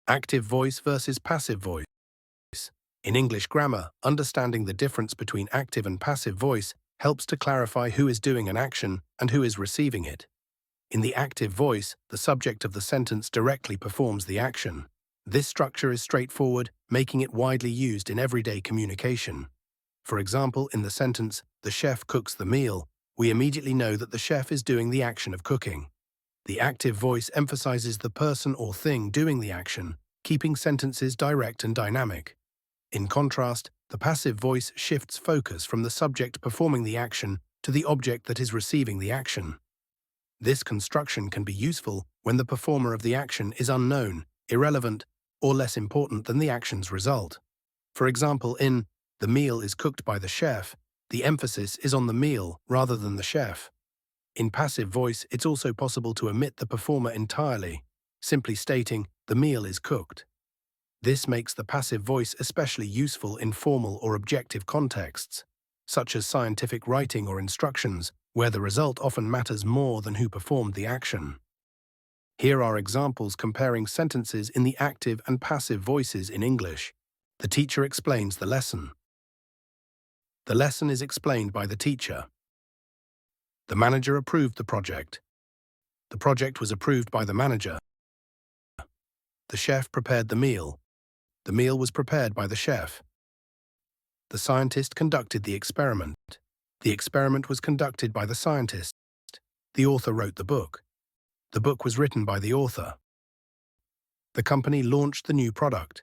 Active voice versus passive voice. In English grammar, understanding the difference between active and passive voice helps to clarify who is doing an action and who is receiving it. In the active voice, the subject of the sentence directly performs the action. This structure is straightforward, making it widely used in everyday communication. For example, in the sentence, "The chef cooks the meal," we immediately know that the chef is doing the action of cooking. The active voice emphasizes the person or thing doing the action, keeping sentences direct and dynamic. In contrast, the passive voice shifts focus from the subject performing the action to the object that is receiving the action. This construction can be useful when the performer of the action is unknown, irrelevant, or less important than the action's result. For example, in "The meal is cooked by the chef," the emphasis is on the meal rather than the chef. In passive voice, it's also possible to omit the performer entirely, simply stating, "The meal is cooked." This makes the passive voice especially useful in formal or objective contexts, such as scientific writing or instructions, where the result often matters more than who performed the action. Here are examples comparing sentences in the active and passive voices in English. The teacher explains the lesson. The lesson is explained by the teacher. The manager approved the project. The project was approved by the manager. The chef prepared the meal. The meal was prepared by the chef. The scientist conducted the experiment. The experiment was conducted by the scientist. The author wrote the book. The book was written by the author. The company launched the new product.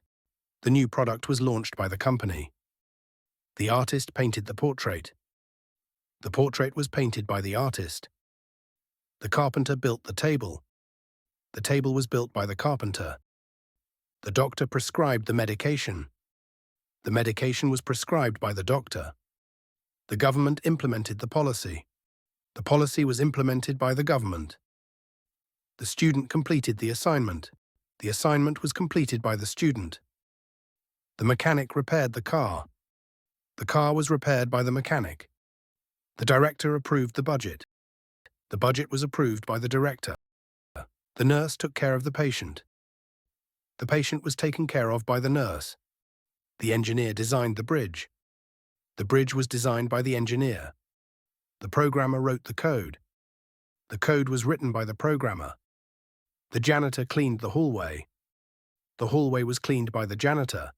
The new product was launched by the company. The artist painted the portrait. The portrait was painted by the artist. The carpenter built the table. The table was built by the carpenter. The doctor prescribed the medication. The medication was prescribed by the doctor. The government implemented the policy. The policy was implemented by the government. The student completed the assignment. The assignment was completed by the student. The mechanic repaired the car. The car was repaired by the mechanic. The director approved the budget. The budget was approved by the director. The nurse took care of the patient. The patient was taken care of by the nurse. The engineer designed the bridge. The bridge was designed by the engineer. The programmer wrote the code. The code was written by the programmer. The janitor cleaned the hallway. The hallway was cleaned by the janitor.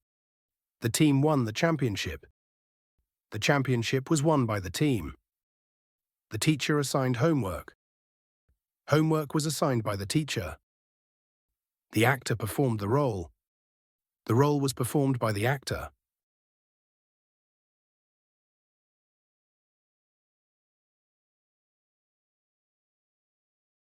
The team won the championship. The championship was won by the team. The teacher assigned homework. Homework was assigned by the teacher. The actor performed the role. The role was performed by the actor.